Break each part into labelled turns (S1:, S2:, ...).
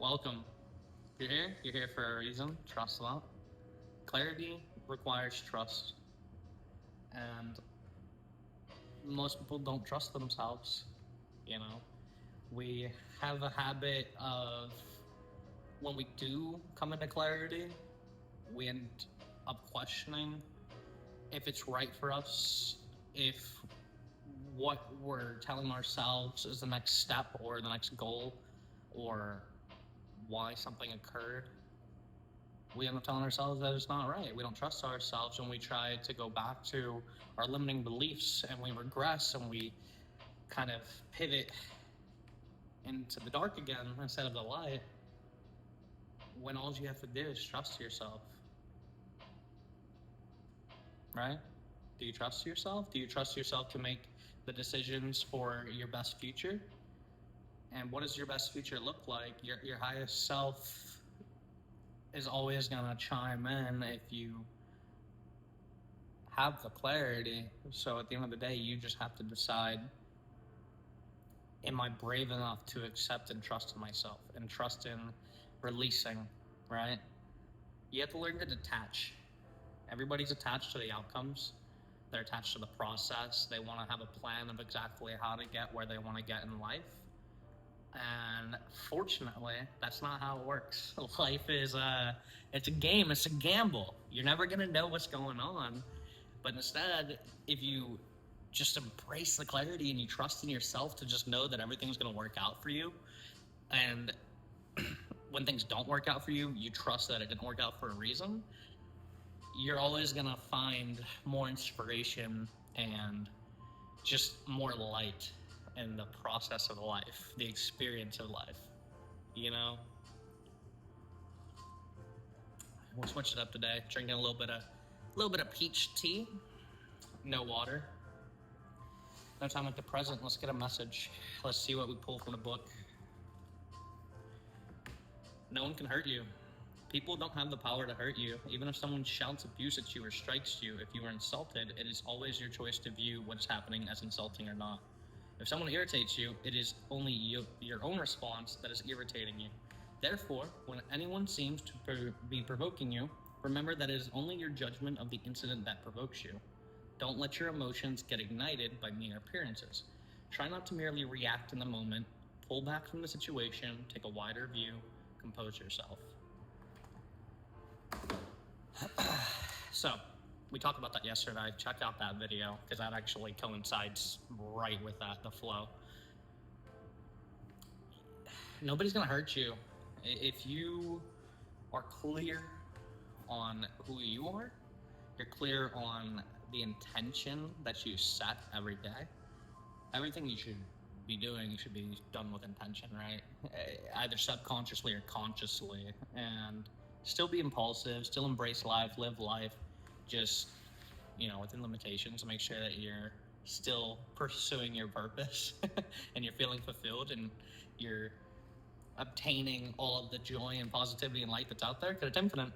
S1: Welcome. You're here for a reason. Trust a lot. Clarity requires trust. And most people don't trust themselves. You know, we have a habit of when we do come into clarity, we end up questioning if it's right for us, if what we're telling ourselves is the next step or the next goal, or why something occurred. We end up telling ourselves that it's not right. We don't trust ourselves, and we try to go back to our limiting beliefs, and we regress, and we kind of pivot into the dark again instead of the light, when all you have to do is trust yourself. Right? Do you trust yourself? Do you trust yourself to make the decisions for your best future? And what does your best future look like? Your highest self is always going to chime in if you have the clarity. So at the end of the day, you just have to decide, am I brave enough to accept and trust in myself and trust in releasing, right? You have to learn to detach. Everybody's attached to the outcomes. They're attached to the process. They want to have a plan of exactly how to get where they want to get in life. And fortunately, that's not how it works. Life is it's a game, it's a gamble. You're never gonna know what's going on. But instead, if you just embrace the clarity and you trust in yourself to just know that everything's gonna work out for you, and when things don't work out for you, you trust that it didn't work out for a reason, you're always gonna find more inspiration and just more light in the process of life, the experience of life, you know? We'll switch it up today, drinking a little bit of peach tea, no water. No time like the present. Let's get a message. Let's see what we pull from the book. No one can hurt you. People don't have the power to hurt you. Even if someone shouts abuse at you or strikes you, if you are insulted, it is always your choice to view what's happening as insulting or not. If someone irritates you, it is only your own response that is irritating you. Therefore, when anyone seems to be provoking you, remember that it is only your judgment of the incident that provokes you. Don't let your emotions get ignited by mere appearances. Try not to merely react in the moment. Pull back from the situation, take a wider view, compose yourself. So, we talked about that yesterday. Check out that video, because that actually coincides right with that, the flow. Nobody's gonna hurt you. If you are clear on who you are, you're clear on the intention that you set every day, everything you should be doing should be done with intention, right? Either subconsciously or consciously. And still be impulsive, still embrace life, live life, just, within limitations. Make sure that you're still pursuing your purpose and you're feeling fulfilled and you're obtaining all of the joy and positivity and light that's out there, because it's infinite.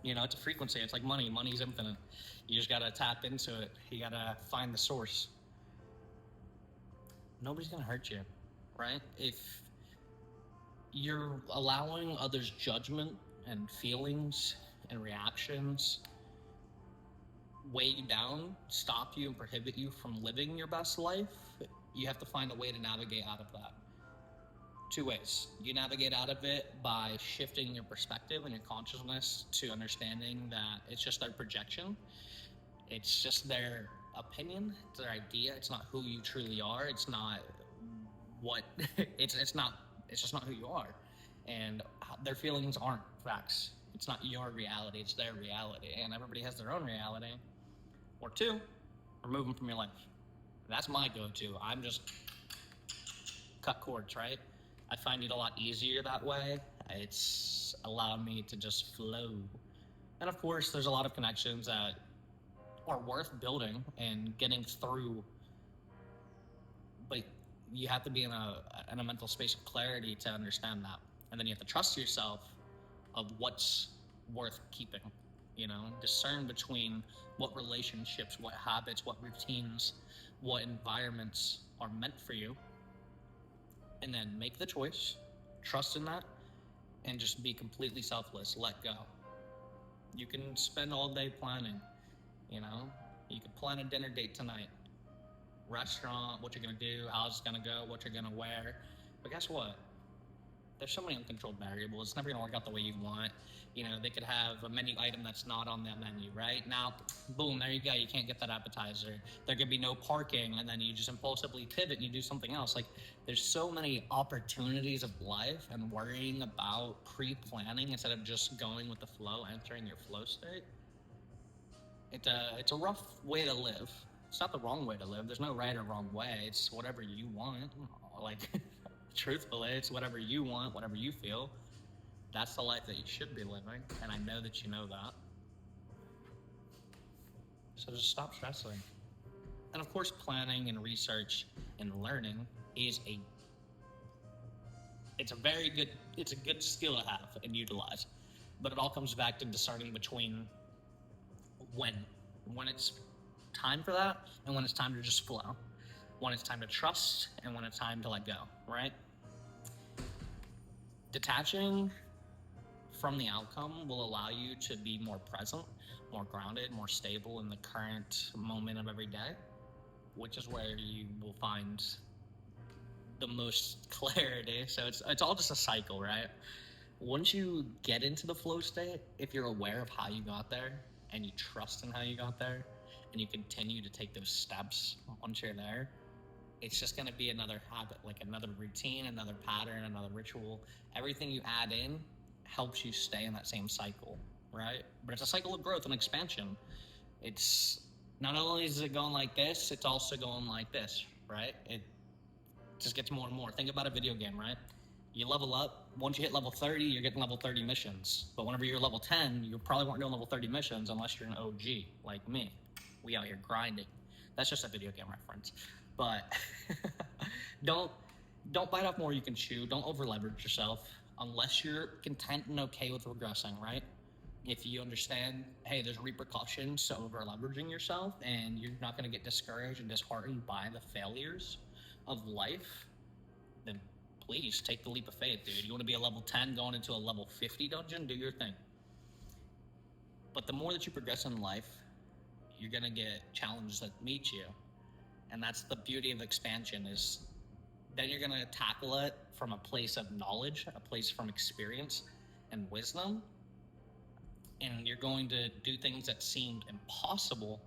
S1: It's a frequency. It's like money. Money's infinite. You just gotta tap into it. You gotta find the source. Nobody's gonna hurt you, right? If you're allowing others' judgment and feelings and reactions weigh you down, stop you, and prohibit you from living your best life, you have to find a way to navigate out of that. Two ways. You navigate out of it by shifting your perspective and your consciousness to understanding that it's just their projection. It's just their opinion, it's their idea. It's not who you truly are. It's not what it's just not who you are. And their feelings aren't facts. It's not your reality, it's their reality. And everybody has their own reality. Or two, remove them from your life. That's my go-to. I'm just cut cords, right? I find it a lot easier that way. It's allowed me to just flow. And of course, there's a lot of connections that are worth building and getting through. But you have to be in a mental space of clarity to understand that. And then you have to trust yourself of what's worth keeping. Discern between what relationships, what habits, what routines, what environments are meant for you. And then make the choice, trust in that, and just be completely selfless. Let go. You can spend all day planning, you know? You can plan a dinner date tonight. Restaurant, what you're gonna do, how it's gonna go, what you're gonna wear. But guess what? There's so many uncontrolled variables. It's never gonna work out the way you want. You know, they could have a menu item that's not on that menu, right? Now, boom, there you go. You can't get that appetizer. There could be no parking, and then you just impulsively pivot and you do something else. Like, there's so many opportunities of life, and worrying about pre-planning instead of just going with the flow, entering your flow state. It's a rough way to live. It's not the wrong way to live. There's no right or wrong way. It's whatever you want. Like, truthfully, it's whatever you want, whatever you feel. That's the life that you should be living, and I know that you know that. So just stop stressing. And of course, planning and research and learning is it's a good skill to have and utilize. But it all comes back to discerning between when it's time for that and when it's time to just flow, when it's time to trust and when it's time to let go, right? Detaching from the outcome will allow you to be more present, more grounded, more stable in the current moment of every day, which is where you will find the most clarity. So it's all just a cycle, right? Once you get into the flow state, if you're aware of how you got there and you trust in how you got there and you continue to take those steps once you're there, it's just going to be another habit, like another routine, another pattern, another ritual. Everything you add in helps you stay in that same cycle, right? But it's a cycle of growth and expansion. It's not only is it going like this, it's also going like this, right? It just gets more and more. Think about a video game, right? You level up. Once you hit level 30, you're getting level 30 missions. But whenever you're level 10, you probably weren't doing level 30 missions unless you're an OG like me. We out here grinding. That's just a video game reference. But don't bite off more you can chew. Don't over leverage yourself unless you're content and okay with regressing, right? If you understand, hey, there's repercussions to over leveraging yourself, and you're not going to get discouraged and disheartened by the failures of life, then please take the leap of faith, dude. You want to be a level 10 going into a level 50 dungeon? Do your thing. But the more that you progress in life, you're going to get challenges that meet you. And that's the beauty of expansion, is then you're going to tackle it from a place of knowledge, a place from experience and wisdom. And you're going to do things that seemed impossible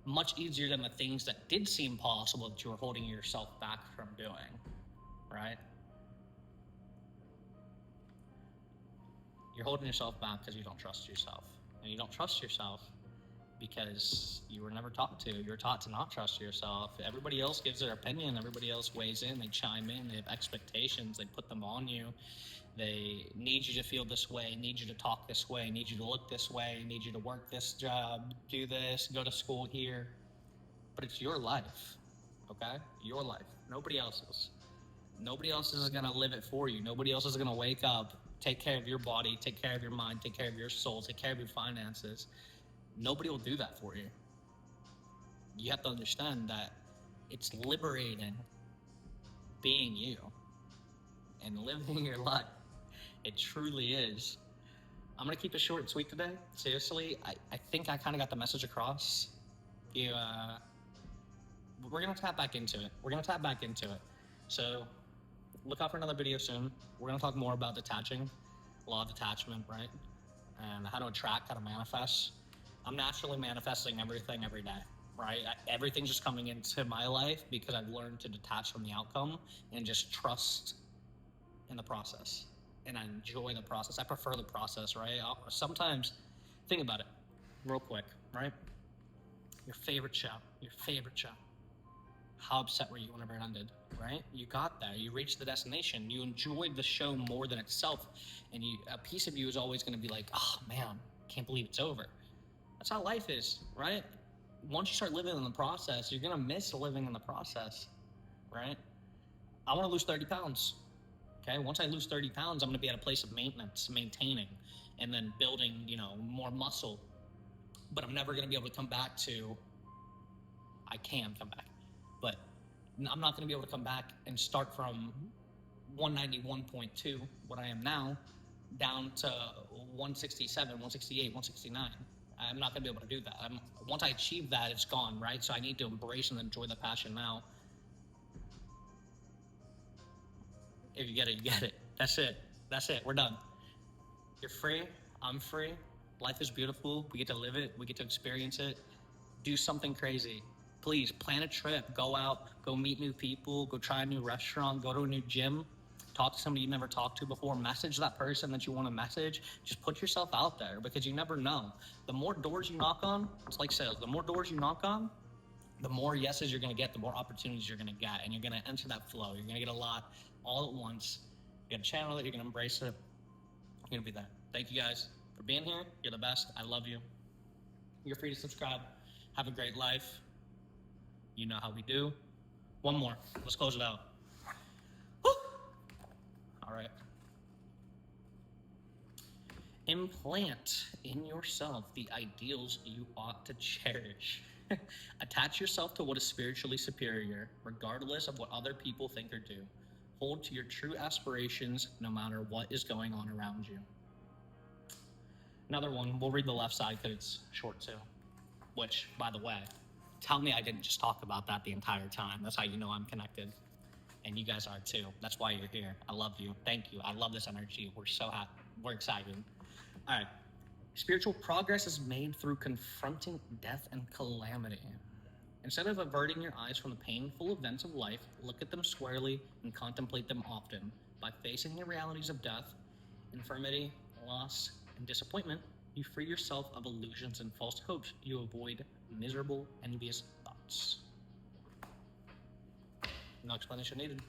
S1: much easier than the things that did seem possible that you were holding yourself back from doing, right? You're holding yourself back because you don't trust yourself. And you don't trust yourself because you were never taught to. You're taught to not trust yourself. Everybody else gives their opinion. Everybody else weighs in. They chime in. They have expectations. They put them on you. They need you to feel this way, need you to talk this way, need you to look this way, need you to work this job, do this, go to school here. But it's your life, okay? Your life. Nobody else's. Nobody else is going to live it for you. Nobody else is going to wake up, take care of your body, take care of your mind, take care of your soul, take care of your finances. Nobody will do that for you. You have to understand that it's liberating being you and living your life. It truly is. I'm going to keep it short and sweet today. Seriously, I think I kind of got the message across. We're going to tap back into it. So look out for another video soon. We're going to talk more about detaching, law of detachment, right? And how to attract, how to manifest. I'm naturally manifesting everything every day, right? Everything's just coming into my life because I've learned to detach from the outcome and just trust in the process. And I enjoy the process. I prefer the process, right? Sometimes, think about it real quick, right? Your favorite show. How upset were you whenever it ended, right? You got there. You reached the destination. You enjoyed the show more than itself. And a piece of you is always going to be like, oh, man, can't believe it's over. That's how life is, right? Once you start living in the process, you're going to miss living in the process, right? I want to lose 30 pounds. Okay, once I lose 30 pounds, I'm going to be at a place of maintenance, maintaining, and then building, more muscle. But I'm never going to be able to come back to, I can come back, but I'm not going to be able to come back and start from 191.2, what I am now, down to 167, 168, 169. I'm not going to be able to do that. Once I achieve that, it's gone, right? So I need to embrace and enjoy the passion now. If you get it, you get it. That's it. That's it. We're done. You're free. I'm free. Life is beautiful. We get to live it. We get to experience it. Do something crazy. Please plan a trip. Go out. Go meet new people. Go try a new restaurant. Go to a new gym. Talk to somebody you've never talked to before. Message that person that you want to message. Just put yourself out there because you never know. The more doors you knock on, it's like sales. The more doors you knock on, the more yeses you're going to get, the more opportunities you're going to get, and you're going to enter that flow. You're going to get a lot all at once. You're going to channel it. You're going to embrace it. You're going to be there. Thank you guys for being here. You're the best. I love you. You're free to subscribe. Have a great life. You know how we do. One more. Let's close it out. Woo! All right. Implant in yourself the ideals you ought to cherish. Attach yourself to what is spiritually superior, regardless of what other people think or do. Hold to your true aspirations no matter what is going on around you. Another one, we'll read the left side because it's short too. Which, by the way, tell me I didn't just talk about that the entire time. That's how you know I'm connected. And you guys are too. That's why you're here. I love you. Thank you. I love this energy. We're so happy. We're excited. All right. Spiritual progress is made through confronting death and calamity. Instead of averting your eyes from the painful events of life, look at them squarely and contemplate them often. By facing the realities of death, infirmity, loss, and disappointment, you free yourself of illusions and false hopes. You avoid miserable, envious thoughts. No explanation needed.